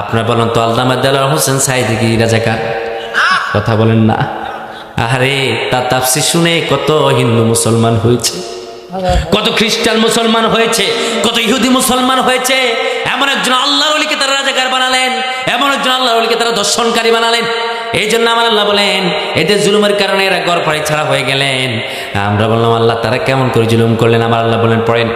আপনারা বলেন তো আল্লামা দেলোয়ার হোসেন সাঈদী কি রাজাকার? কথা বলেন না। আরে তার তাফসীর শুনে কত হিন্দু মুসলমান হয়েছে, কত খ্রিস্টান মুসলমান হয়েছে, কত ইহুদি মুসলমান হয়েছে। এমন একজন আল্লাহর ওলিকে তারা রাজাকার বানালেন, এমন একজন আল্লাহর ওলিকে তারা দর্শনকারী বানালেন। এই জন্য আমার আল্লাহ বলেন এদের জুলুমের কারণে এরা ঘর বাড়ি ছাড়া হয়ে গেলেন। আমরা বললাম আল্লাহ তারা কেমন করে জুলুম করলেন? আমার আল্লাহ বলেন পড়েন,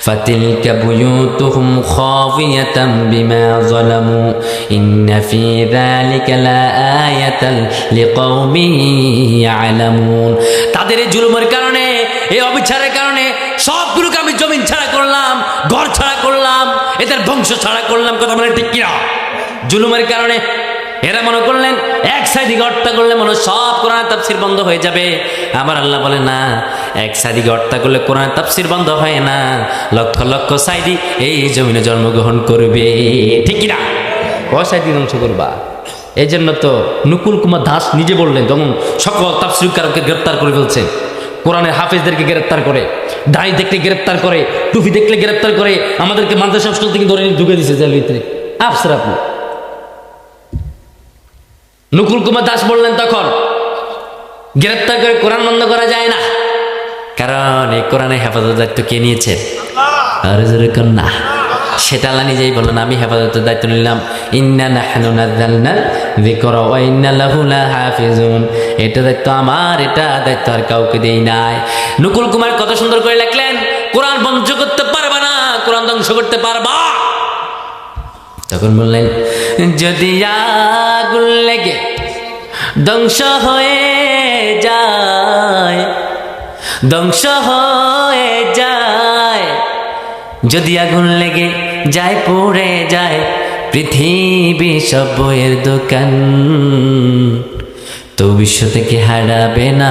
فَتِلْكَ بُيُوتُهُمْ خَاوِيَةً بِمَا ظَلَمُوا إِنَّ فِي ذَلِكَ لَآيَةً لِقَوْمٍ يَعْلَمُونَ। তাদের এই জুলুমের কারণে, এই অবিচারের কারণে সবগুলোকে আমি জমিন ছাড়া করলাম, ঘর ছাড়া করলাম, এদের বংশ ছাড়া করলাম। কথা মানে ঠিক কিনা? জুলুমের কারণে এরা মনে করলেন এক সাইডে হত্যা করলে মনে সব কোরআন তাফসীর বন্ধ হয়ে যাবে। আমার আল্লাহ বলে না, এক সাইডে হত্যা করলে কোরআন তাফসীর বন্ধ হয় না, লক্ষ লক্ষ সাইডি এই জমিনে জন্মগ্রহণ করবে। ঠিক কিনা? সাইডি ধ্বংস করবা। এই জন্য তো নকুল কুমার দাস নিজে বললেন, যখন সকল তাফসীরকারকে গ্রেপ্তার করে ফেলছেন, কোরআনের হাফেজদেরকে গ্রেপ্তার করে, দাড়ি দেখলে গ্রেপ্তার করে, টুপি দেখলে গ্রেপ্তার করে, আমাদেরকে মাদ্রাসা স্কুল থেকে ধরে ঢুকে দিয়েছে জেলের ভিতরে। আফসর আপনি নকুল কুমার দাস বললেন তখন গ্রেপ্তার করে কোরআন বন্ধ করা যায় না, কারণ এই কোরআনের হেফাজতের দায়িত্ব কে নিয়েছে? আর জোরে কোন না, সেটা আল্লাহ নিজেই বললেন আমি হেফাজতের দায়িত্ব নিলাম। ইন্না নাহনু নাযালনা যিকরা ওয়া ইন্না লাহু লাহাফিজুন। এটা দায়িত্ব আমার, এটা দায়িত্ব আর কাউকে দেই নাই। নকুল কুমার কত সুন্দর করে লিখলেন, কোরআন বন্ধ করতে পারবা না, কোরআন ধ্বংস করতে পারবা। তখন বললেন যদি আগুন লেগে ধ্বংস হয়ে যায়, ধ্বংস হয়ে যায়, যদি আগুন লেগে যায় পড়ে যায় পৃথিবী সব বইয়ের দোকান, তো বিশ্ব থেকে হারাবে না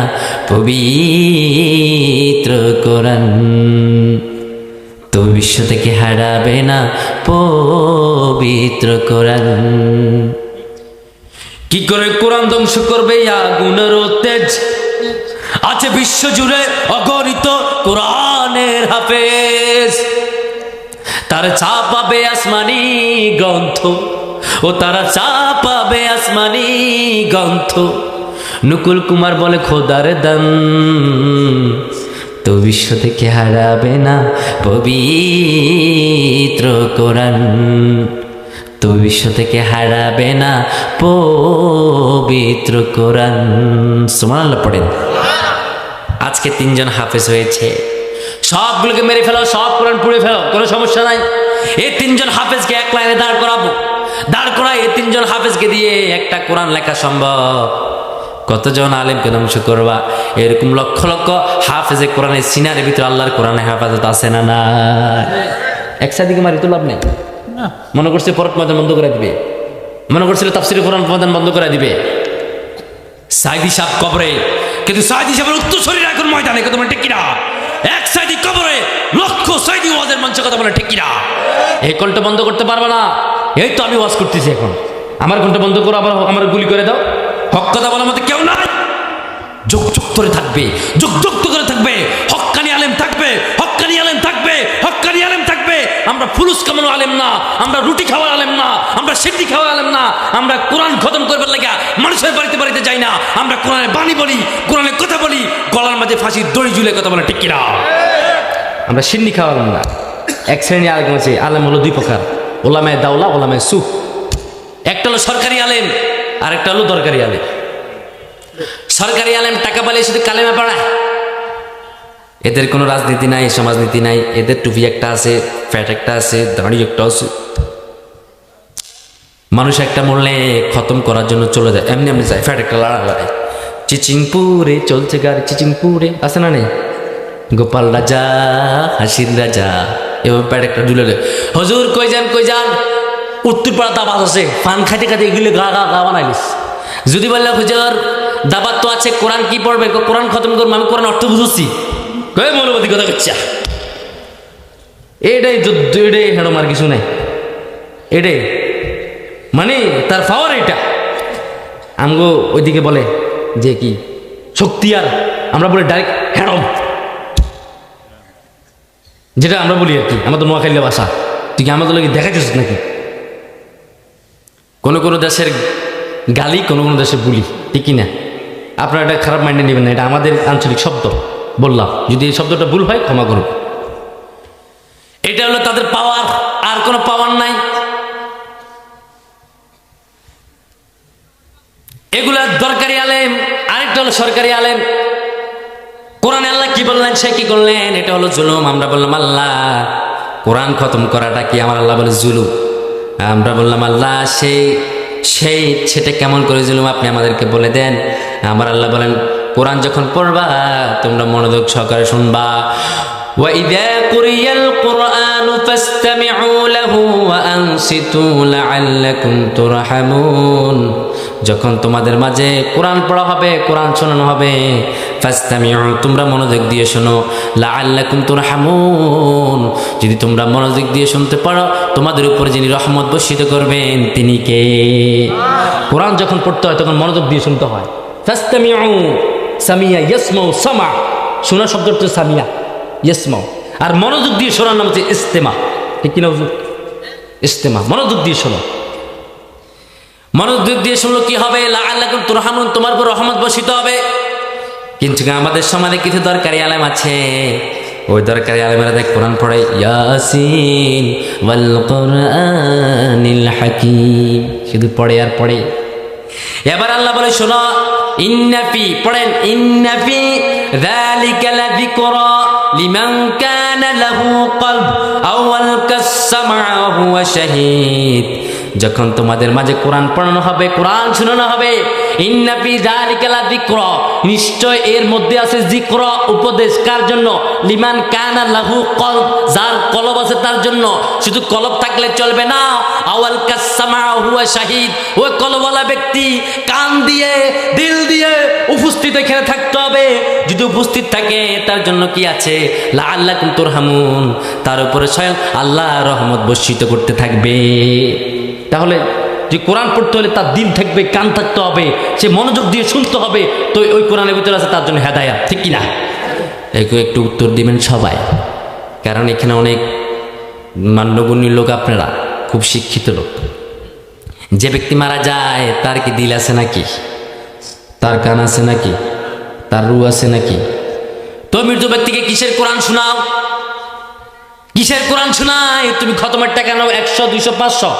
পবিত্র কোরআন, তো বিশ্ব থেকে হারাবে না পবিত্র কোরআন। কি করে কোরআন ধ্বংস করবে? আগুনের তেজ আছে বিশ্ব জুড়ে অগণিত কোরআনের হাফেজ, তার চাপাবে আসমানি গ্রন্থ, ও তারা চাপাবে আসমানি গ্রন্থ। নকুল কুমার বলে খোদার দান, তো বিশ্ব থেকে হারাবে না পবিত্র কোরআন, তো বিশ্ব থেকে হারাবে না পবিত্র কোরআন। সুবহানাল্লাহ পড়েন। আজকে 3 জন হাফেজ হয়েছে, সবগুলোকে মেরে ফেলো, সব কোরআন পুড়ে ফেলো, কোনো সমস্যা নাই। এই 3 জন হাফেজকে এক লাইনে দাঁড় করাবো, দাঁড় করাই এই 3 জন হাফেজকে দিয়ে একটা কোরআন লেখা সম্ভব। কতজন আলেমকে ধ্বংস করবা? এরকম লক্ষ লক্ষ হাফেজে কোরআনের সিনারের ভিতরে আল্লাহর কোরআনের হেফাজত আছে না? না, একসাথে মারি তো লাভ নেই। মনে করছে পরত ময়দান বন্ধ করে দিবে, মনে করছিল তাফসীরে কোরআন ময়দান বন্ধ করে দিবে। সাইদি সাহেব কবরে, কিন্তু সাইদি সাহেবের উত্তরসূরি এখন ময়দানে। কথা বলে ঠিক কিনা? এক সাইদি কবরে লক্ষ সাইদি ওয়াজের মঞ্চে। কথা বলে ঠিক কিনা? এই কলটা বন্ধ করতে পারবে না। এই তো আমি ওয়াজ করতেছি এখন, আমার কলটা বন্ধ করো, আবার আমার গুলি করে দাও। হক কথা বলার মতো কেউ নাই। যুগ যুগ ধরে থাকবে, যুগ যুগ করে থাকবে, হক্কানি আলেম থাকবে, হক্কানি আলেম থাকবে, হক্কানি আলেম থাকবে। আমরা ফুলুস কামানো আলেম না, আমরা রুটি খাওয়ার আলেম না, আমরা সিদ্ধি খাওয়ার আলেম না, আমরা কোরআন খতম করবার লাগা মানুষের বাড়িতে বাড়িতে যাই না। আমরা কোরআনের বাণী বলি, কোরআনের কথা বলি, গলার মাঝে ফাঁসির দড়ি ঝুলে কথা বলে ঠিক কিনা? আমরা সিন্নি খাওয়ার আলেম না। এক শ্রেণী আলেম আছে, আলেম হলো 2 প্রকার, ওলামায়ে দাওলা, ওলামায়ে সুফ। একটা হলো সরকারি আলেম, আর একটা হলো দরকারি আলেম। সরকারি আলেম টাকা পালে শুধু কালেমা পড়ায়, এদের কোনো রাজনীতি নাই, সমাজনীতি নাই। এদের টুপি একটা আছে, ফ্যাট একটা আছে, দাড়ি একটা আছে। মানুষ একটা মরলে খতম করার জন্য চলে যায়, এমনি এমনি যায়, ফ্যাট একটা লড়াই। চিচিংপুরে চলছে গাড়ি, চিচিংপুরে আছে না নেই? গোপাল রাজা, হাসির রাজা, এবার প্যাট একটা ঝুলে দেয়। হুজুর কই যান, কই যান? উত্তরপাড়া দাবাত আছে, পান খাইতে খাইতে এগুলো গা গা গা বানাইলিস। যদি বললে হুজুর দাবাত তো আছে, কোরআন কি পড়বে? কোরআন খতম করবো। আমি কোরআন অর্থ বুঝছি, কই মৌলবাদী কথা করছা। এটাই যুদ্ধ, এটাই হেডম, আর কিছু নাই। এটাই মানে তার পাওয়ার। এটা আমগো ওইদিকে বলে যে কি শক্তি, আর আমরা বলি ডাইরেক্ট হেডম, যেটা আমরা বলি আর কি। আমাদের নোয়াখালী ভাষা। তুই কি আমাদের লোক দেখাইছিস নাকি? কোনো কোনো দেশের গালি, কোনো কোনো দেশে বুলি, ঠিকই না? আপনারা এটা খারাপ মাইন্ডে নেবেন না, এটা আমাদের আঞ্চলিক শব্দ বললাম, যদি এই শব্দটা ভুল হয় ক্ষমা করুন। এটা হলো তাদের পাওয়ার, আর কোনো পাওয়ার নাই। এগুলা দরকারি আলেম, আরেকটা হলো সরকারি আলেম। কোরআনে আল্লাহ কি বললেন, সে কি করলেন? এটা হলো জুলুম। আমরা বললাম আল্লাহ কোরআন খতম করাটা কি? আমার আল্লাহ বলে জুলুম। আমরা বললাম আল্লাহ সেটা কেমন করে জুলুম, আপনি আমাদেরকে বলে দেন। আমার আল্লাহ বলেন কোরআন যখন পড়বা তোমরা মনোযোগ সহকারে শুনবা। وَإِذَا قُرِئَ الْقُرْآنُ فَاسْتَمِعُوا لَهُ وَأَنصِتُوا لَعَلَّكُمْ تُرْحَمُونَ। যখন তোমাদের মাঝে কোরআন পড়া হবে, কোরআন শোনানো হবে, ফাস্তামিউ, তোমরা মনোযোগ দিয়ে শোনো, লাআল্লাকুম তুরহামুন, যদি তোমরা মনোযোগ দিয়ে শুনতে পারো তোমাদের উপর যিনি রহমত বর্ষিত করবেন তিনি কে? কোরআন যখন পড়তে হয় তখন মনোযোগ দিয়ে শুনতে হয়। ফাস্তামিউ, সামিয়া ইয়াসমাউ, সামা, শোনা শব্দটা হচ্ছে সামিয়া ইয়াসমাউ, আর মনোযোগ দিয়ে শোনার নাম হচ্ছে ইস্তেমা। ঠিক কিনা হুজুর? ইস্তেমা, মনোযোগ দিয়ে শোনো। মনোযোগ দিয়ে শুনলো কি হবে? লাআল্লাকুম তুরহামুন, তোমার উপর রহমত বর্ষিত হবে। কিন্তু আমাদের সমাজে কিছু দরকারি আলেম আছে, ওই দরকারি আলেমেরা দেখ কোরআন পড়ে ইয়াসিন ওয়াল কুরআনিল হাকিম, শুধু পড়ে আর পড়ে। এবার আল্লাহ বলে শোনো, ইন্নাফি, পড়েন, ইন্নাফি যালিকা লাযিকরা লিমান কানা লাহু কলব আও আলকাস সামআ ওয়া হুয়া শাহীদ। যখন তোমাদের মাঝে কোরআন পড়ানো হবে, কোরআন শোনানো হবে, ইন্না ফি যালিকা লাযিকরা, নিশ্চয় এর মধ্যে আছে যিকর, উপদেশ। কার জন্য? লিমান কানা লাহু কলব, যার কলব আছে তার জন্য। শুধু কলব থাকলে চলবে না, আওয়াল কাসসামা হুয়া শাহীদ, ওই কলবওয়ালা ব্যক্তি কান দিয়ে দিল দিয়ে উপস্থিত এখানে থাকতে হবে। যদি উপস্থিত থাকে তার জন্য কি আছে? লাআল্লাকুম তুরহামুন, তার উপরে স্বয়ং আল্লাহ রহমত বর্ষিত করতে থাকবে। তাহলে যে কোরআন পড়তে হলে তার দিল থাকবে, কান থাকতে হবে, সে মনোযোগ দিয়ে শুনতে হবে, তো ওই কোরআনের ভিতরে আছে তার জন্য হেদায়েত। ঠিক কিনা? একটু উত্তর দিবেন সবাই, কারণ এখানে অনেক মান্যগণ্য লোক, আপনারা খুব শিক্ষিত লোক। যে ব্যক্তি মারা যায় তার কি দিল আছে নাকি? তার কান আছে নাকি? তার রূহ আছে নাকি? তো মৃত ব্যক্তিকে কিসের কোরআন শোনাও? কিসের কোরআন শোনায়? তুমি খতমের টাকা নাও 100, 200, 500।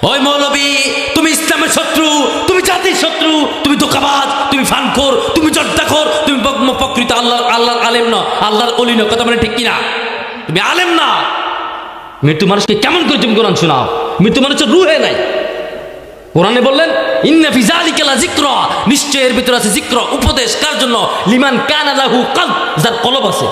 ওই মৌলবী, তুমি ইসলামের শত্রু, তুমি জাতির শত্রু, তুমি ধোঁকাবাজ, তুমি ফানখোর, তুমি জর্দাখোর, তুমি প্রকৃত আল্লাহর আলেম না, আল্লাহর ওলি না। কথা বলে ঠিক কিনা? তুমি আলেম না। মৃত্যু মানুষকে কেমন করে তুমি কোরআন শোনাও? মৃত্যু মানুষের রুহে নাই। কোরআনে বললেন ইন্না ফি যালিকা লাযিকরা, নিশ্চয় এর ভিতরে আছে যিকর, উপদেশ। কার জন্য? লিমান কানা লাহু কলব, যার কলব আছে।